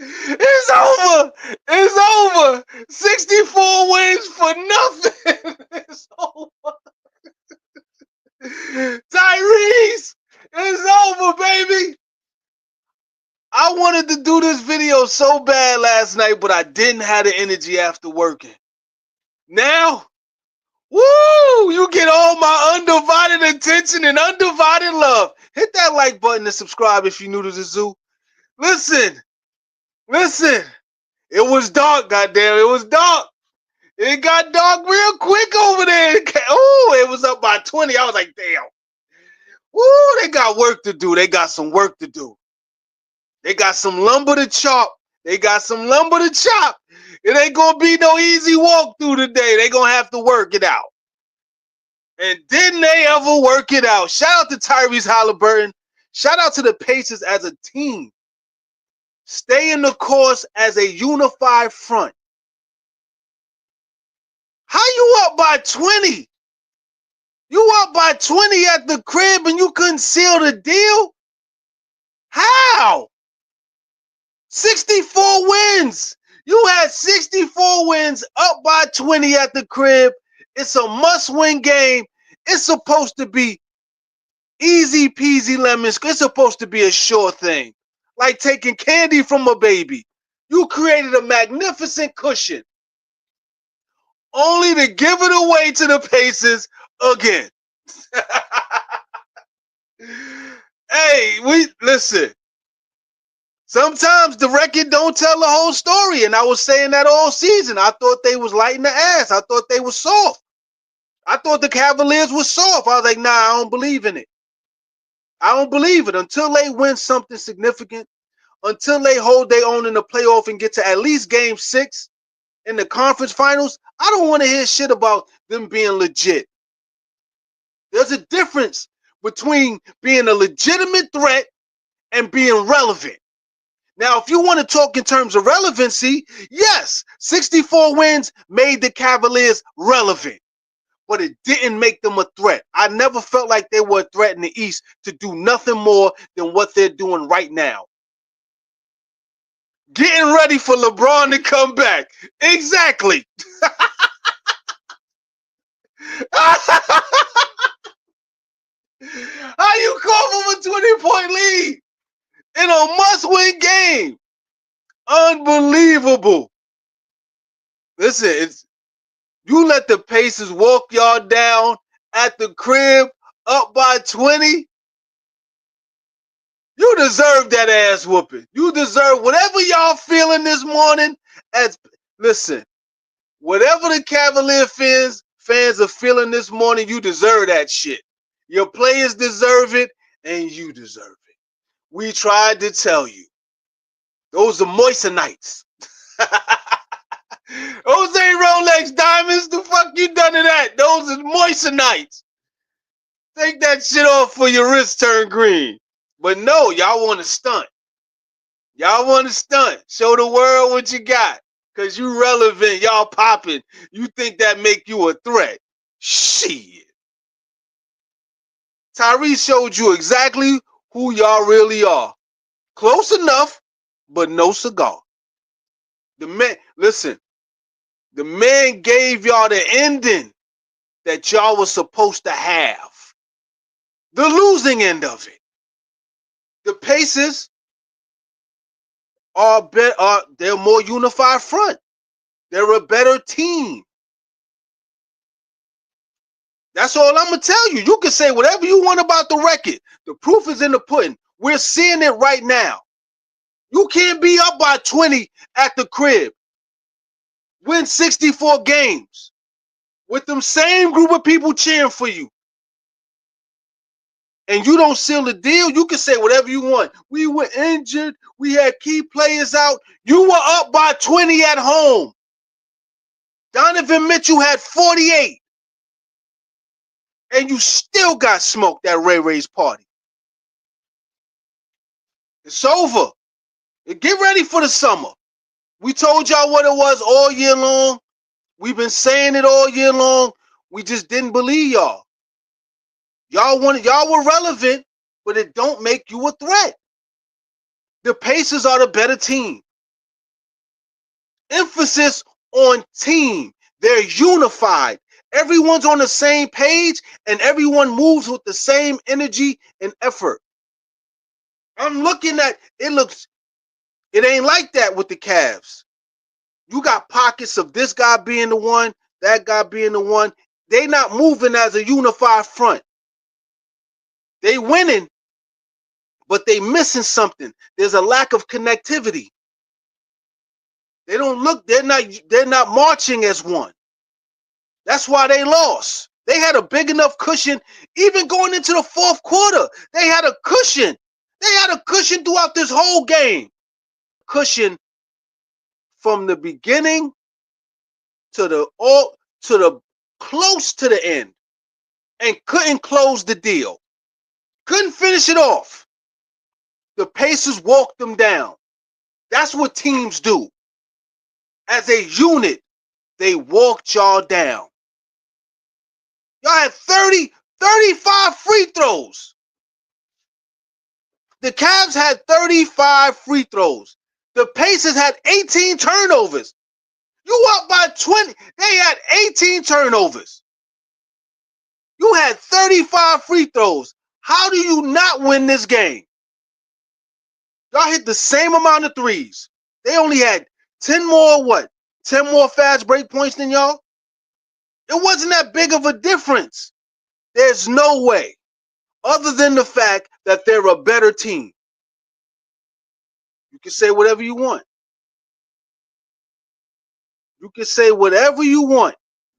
It's over. It's over. 64 wins for nothing. It's over. Tyrese, it's over, baby. I wanted to do this video so bad last night, but I didn't have the energy after working. Now, woo! You get all my undivided attention and undivided love. Hit that like button and subscribe if you're new to the zoo. Listen. It was dark, goddamn. It was dark. It got dark real quick over there. Oh, it was up by 20. I was like, damn. Woo, they got work to do. They got some work to do. They got some lumber to chop. It ain't gonna be no easy walk through today. They gonna have to work it out. And didn't they ever work it out? Shout out to Tyrese Haliburton. Shout out to the Pacers as a team. Stay in the course as a unified front. How you up by 20? You up by 20 at the crib and you couldn't seal the deal? How? 64 wins. You had 64 wins up by 20 at the crib. It's a must-win game. It's supposed to be easy peasy lemon squeeze. It's supposed to be a sure thing. Like taking candy from a baby. You created a magnificent cushion. Only to give it away to the Pacers again. Hey, listen. Sometimes the record don't tell the whole story, and I was saying that all season. I thought they was lighting the ass. I thought they was soft. I thought the Cavaliers was soft. I was like, nah, I don't believe in it. I don't believe it until they win something significant, until they hold their own in the playoff and get to at least game 6 in the conference finals. I don't want to hear shit about them being legit. There's a difference between being a legitimate threat and being relevant. Now, if you want to talk in terms of relevancy, yes, 64 wins made the Cavaliers relevant, but it didn't make them a threat. I never felt like they were a threat in the East to do nothing more than what they're doing right now. Getting ready for LeBron to come back. Exactly. How you come from a 20-point lead in a must-win game? Unbelievable. Listen, you let the Pacers walk y'all down at the crib up by 20. You deserve that ass whooping. You deserve whatever y'all feeling this morning. Listen, whatever the Cavalier fans are feeling this morning, you deserve that shit. Your players deserve it, and you deserve it. We tried to tell you. Those are moistenites. Those ain't Rolex diamonds. The fuck you done to that? Those are moistenites. Take that shit off for your wrist turn green. But no, y'all want to stunt. Y'all want to stunt. Show the world what you got. Because you relevant. Y'all popping. You think that make you a threat. Shit. Tyrese showed you exactly who y'all really are. Close enough, but no cigar. Listen. The man gave y'all the ending that y'all was supposed to have. The losing end of it. The Pacers they're more unified front. They're a better team. That's all I'm going to tell you. You can say whatever you want about the record. The proof is in the pudding. We're seeing it right now. You can't be up by 20 at the crib. Win 64 games with them same group of people cheering for you. And you don't seal the deal, you can say whatever you want. We were injured. We had key players out. You were up by 20 at home. Donovan Mitchell had 48. And you still got smoked at Ray Ray's party. It's over. Get ready for the summer. We told y'all what it was all year long. We've been saying it all year long. We just didn't believe y'all. Y'all were relevant, but it don't make you a threat. The Pacers are the better team. Emphasis on team. They're unified. Everyone's on the same page and everyone moves with the same energy and effort. I'm looking at it ain't like that with the Cavs. You got pockets of this guy being the one, that guy being the one. They not moving as a unified front. They winning, but they missing something. There's a lack of connectivity. They're not marching as one. That's why they lost. They had a big enough cushion, even going into the fourth quarter. They had a cushion. They had a cushion throughout this whole game. Cushion from the beginning to the close to the end, and couldn't close the deal. Couldn't finish it off. The Pacers walked them down. That's what teams do. As a unit, they walked y'all down. Y'all had 35 free throws. The Cavs had 35 free throws. The Pacers had 18 turnovers. You up by 20. They had 18 turnovers. You had 35 free throws. How do you not win this game? Y'all hit the same amount of threes. They only had 10 more fast break points than y'all? It wasn't that big of a difference. There's no way, other than the fact that they're a better team. You can say whatever you want. You can say whatever you want.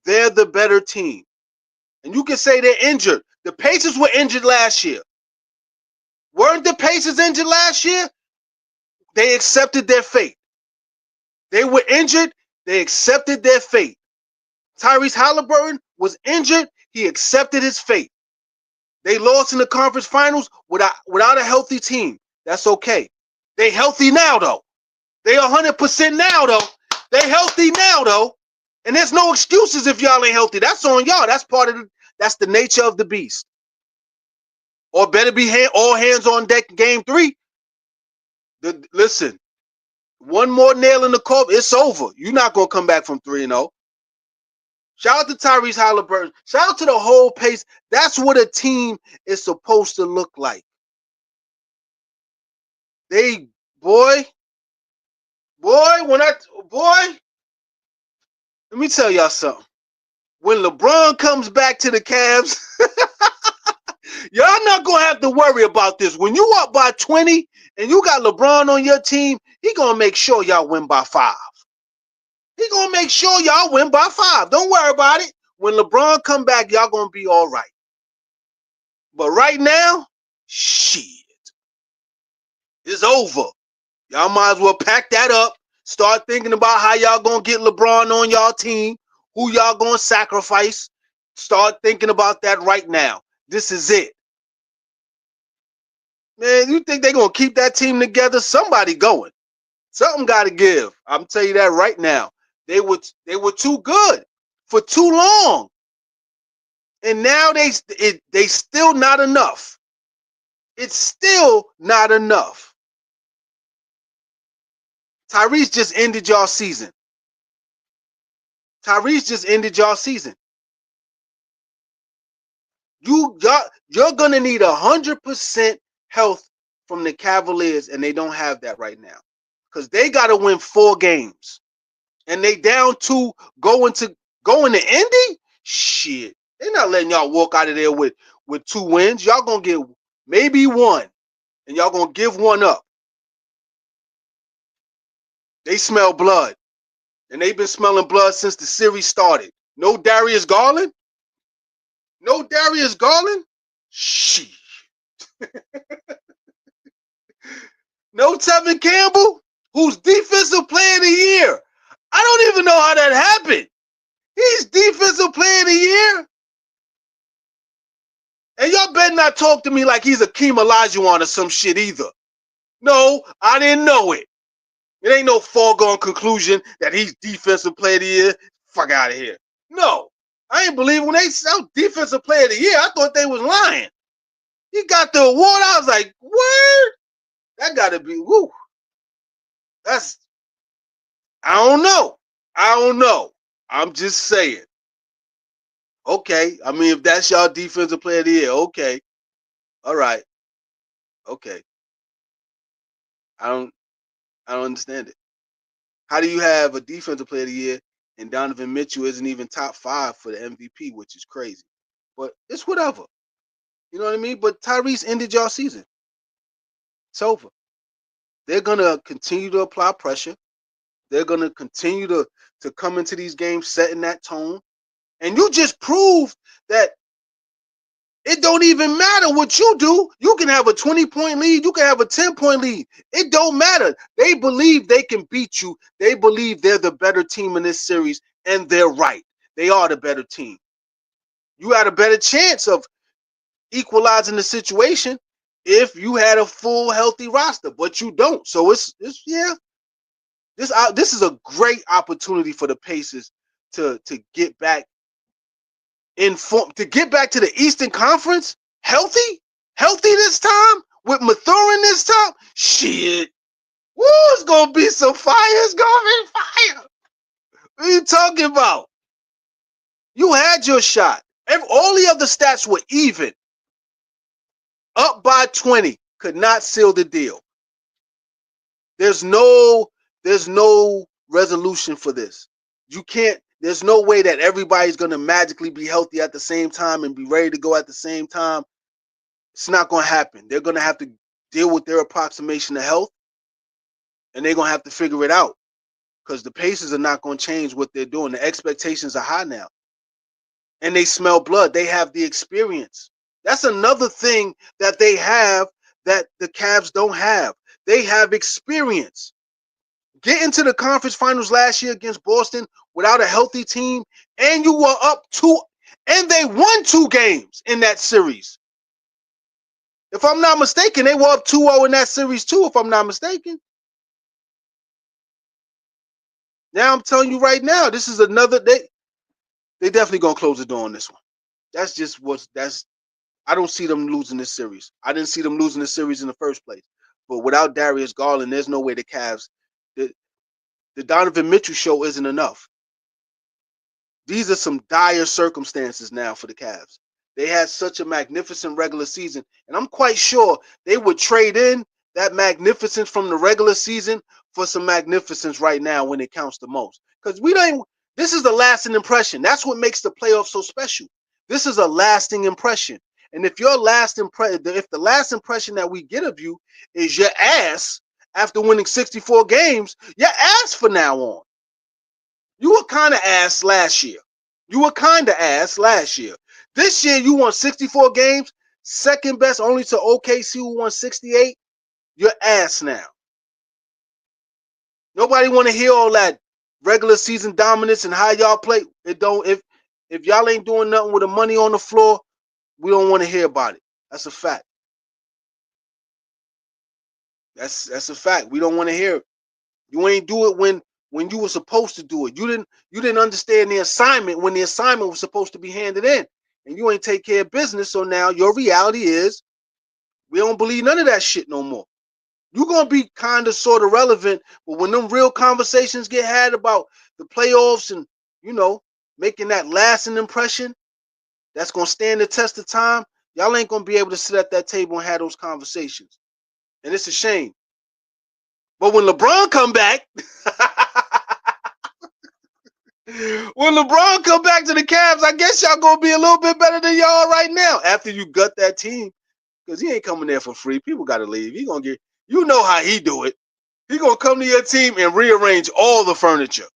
They're the better team. And you can say they're injured. The Pacers were injured last year. Weren't the Pacers injured last year? They accepted their fate. They were injured. They accepted their fate. Tyrese Haliburton was injured. He accepted his fate. They lost in the conference finals without a healthy team. That's okay. They healthy now, though. They 100% now, though. They healthy now, though. And there's no excuses if y'all ain't healthy. That's on y'all. That's the nature of the beast. Or better be all hands on deck game 3. Listen, one more nail in the coffin, it's over. You're not going to come back from 3-0. Shout out to Tyrese Haliburton. Shout out to the whole pace. That's what a team is supposed to look like. Let me tell y'all something. When LeBron comes back to the Cavs, y'all not going to have to worry about this. When you up by 20 and you got LeBron on your team, he going to make sure y'all win by 5. He going to make sure y'all win by 5. Don't worry about it. When LeBron come back, y'all going to be all right. But right now, shit. It's over. Y'all might as well pack that up. Start thinking about how y'all going to get LeBron on y'all team. Who y'all going to sacrifice. Start thinking about that right now. This is it. Man, you think they're going to keep that team together? Somebody going. Something got to give. I'm telling you that right now. They were too good for too long. And now they still not enough. It's still not enough. Tyrese just ended y'all season. Tyrese just ended y'all season. You're gonna need 100% health from the Cavaliers, and they don't have that right now. Because they gotta win 4 games. And they down 2 going to Indy? Shit. They're not letting y'all walk out of there with 2 wins. Y'all gonna get maybe 1. And y'all gonna give 1 up. They smell blood. And they've been smelling blood since the series started. No Darius Garland? No Darius Garland? Shit. No Tevin Campbell, who's defensive player of the year. I don't even know how that happened. He's defensive player of the year. And y'all better not talk to me like he's Akeem Olajuwon or some shit either. No, I didn't know it. It ain't no foregone conclusion that he's defensive player of the year. Fuck out of here. No, I ain't believe when they said defensive player of the year. I thought they was lying. He got the award. I was like, word? That got to be, woo. That's I don't know. I don't know. I'm just saying. Okay. I mean, if that's y'all defensive player of the year, okay. All right. Okay. I don't I don't understand it. How do you have a defensive player of the year and Donovan Mitchell isn't even top 5 for the MVP, which is crazy. But it's whatever. You know what I mean? But Tyrese ended y'all season. It's over. They're gonna continue to apply pressure. They're gonna continue to come into these games setting that tone. And you just proved that it don't even matter what you do. You can have a 20-point lead. You can have a 10-point lead. It don't matter. They believe they can beat you. They believe they're the better team in this series, and they're right. They are the better team. You had a better chance of equalizing the situation if you had a full healthy roster, but you don't. So it's yeah. This is a great opportunity for the Pacers to get back in form, to get back to the Eastern Conference healthy this time with Mathurin this time. Shit, woo! It's gonna be some fire. It's gonna be fire. What are you talking about? You had your shot. All the other stats were even. Up by 20 could not seal the deal. There's no resolution for this. You can't. There's no way that everybody's gonna magically be healthy at the same time and be ready to go at the same time. It's not gonna happen. They're gonna have to deal with their approximation of health, and they're gonna have to figure it out because the Pacers are not gonna change what they're doing. The expectations are high now, and they smell blood. They have the experience. That's another thing that they have that the Cavs don't have. They have experience. Getting to the conference finals last year against Boston without a healthy team, and you were up 2, and they won 2 games in that series. If I'm not mistaken, they were up 2-0 in that series too, if I'm not mistaken. Now I'm telling you right now, this is another they definitely gonna close the door on this one. That's just I don't see them losing this series. I didn't see them losing this series in the first place. But without Darius Garland, there's no way the Cavs, the Donovan Mitchell show isn't enough. These are some dire circumstances now for the Cavs. They had such a magnificent regular season, and I'm quite sure they would trade in that magnificence from the regular season for some magnificence right now when it counts the most. Because this is a lasting impression. That's what makes the playoffs so special. This is a lasting impression. And if the last impression that we get of you is your ass after winning 64 games, your ass for now on. You were kind of ass last year. This year, you won 64 games, second best only to OKC, who won 68. You're ass now. Nobody want to hear all that regular season dominance and how y'all play. It don't. If y'all ain't doing nothing with the money on the floor, we don't want to hear about it. That's a fact. That's a fact. We don't want to hear it. You ain't do it when you were supposed to do it. You didn't understand the assignment when the assignment was supposed to be handed in, and you ain't take care of business. So now your reality is we don't believe none of that shit no more. You're gonna be kind of sort of relevant, but when them real conversations get had about the playoffs and making that lasting impression that's gonna stand the test of time, y'all ain't gonna be able to sit at that table and have those conversations. And it's a shame. But when LeBron come back, to the Cavs, I guess y'all gonna be a little bit better than y'all right now after you gut that team, because he ain't coming there for free. People gotta leave. He gonna get, how he do it. He gonna come to your team and rearrange all the furniture.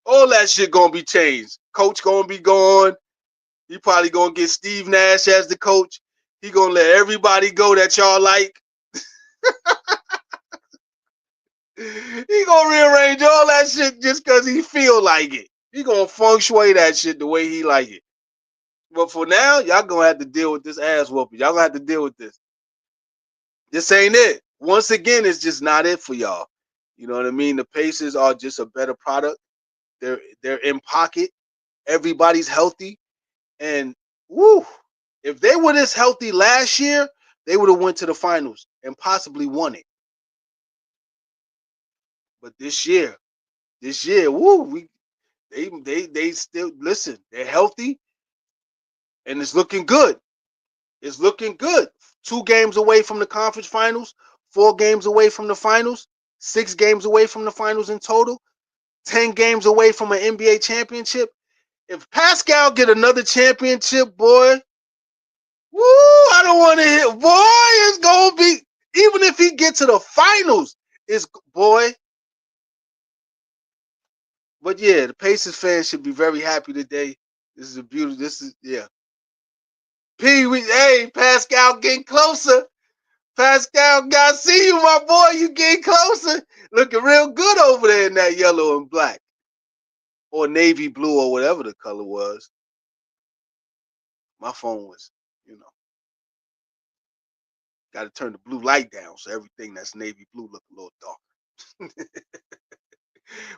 All that shit gonna be changed. Coach gonna be gone. He probably gonna get Steve Nash as the coach. He gonna let everybody go that y'all like. He gonna rearrange all that shit just because he feel like it. He gonna feng shui that shit the way he like it. But for now, y'all gonna have to deal with this ass whooping. Y'all gonna have to deal with this. This ain't it. Once again, it's just not it for y'all. You know what I mean? The Pacers are just a better product. They're in pocket. Everybody's healthy. And woo, if they were this healthy last year, they would have went to the finals and possibly won it. But this year, woo, they still listen. They're healthy, and it's looking good. It's looking good. 2 games away from the conference finals, 4 games away from the finals, 6 games away from the finals in total, 10 games away from an NBA championship. If Pascal get another championship, boy, woo, I don't want to hear. Boy, it's gonna be, even if he get to the finals, it's boy. But yeah, the Pacers fans should be very happy today. This is a beautiful. This is yeah. Hey, Pascal getting closer. Pascal, God see you, my boy. You getting closer. Looking real good over there in that yellow and black. Or navy blue or whatever the color was. My phone was, got to turn the blue light down so everything that's navy blue look a little dark.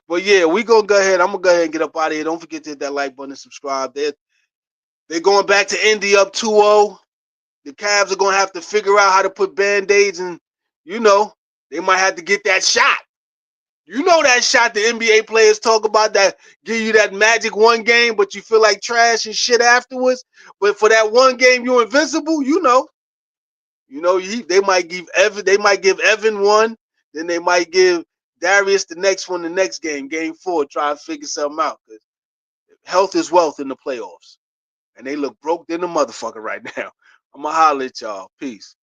But yeah, we gonna go ahead. I'm gonna go ahead and get up out of here. Don't forget to hit that like button and subscribe. They're going back to Indy up 2-0. The Cavs are gonna have to figure out how to put band-aids, and they might have to get that shot. That shot the NBA players talk about, that give you that magic one game, but you feel like trash and shit afterwards. But for that one game, you're invincible. They might give Evan one, then they might give Darius the next one, the next game, game 4, try to figure something out. Because health is wealth in the playoffs, and they look broke than the motherfucker right now. I'm gonna holler at y'all. Peace.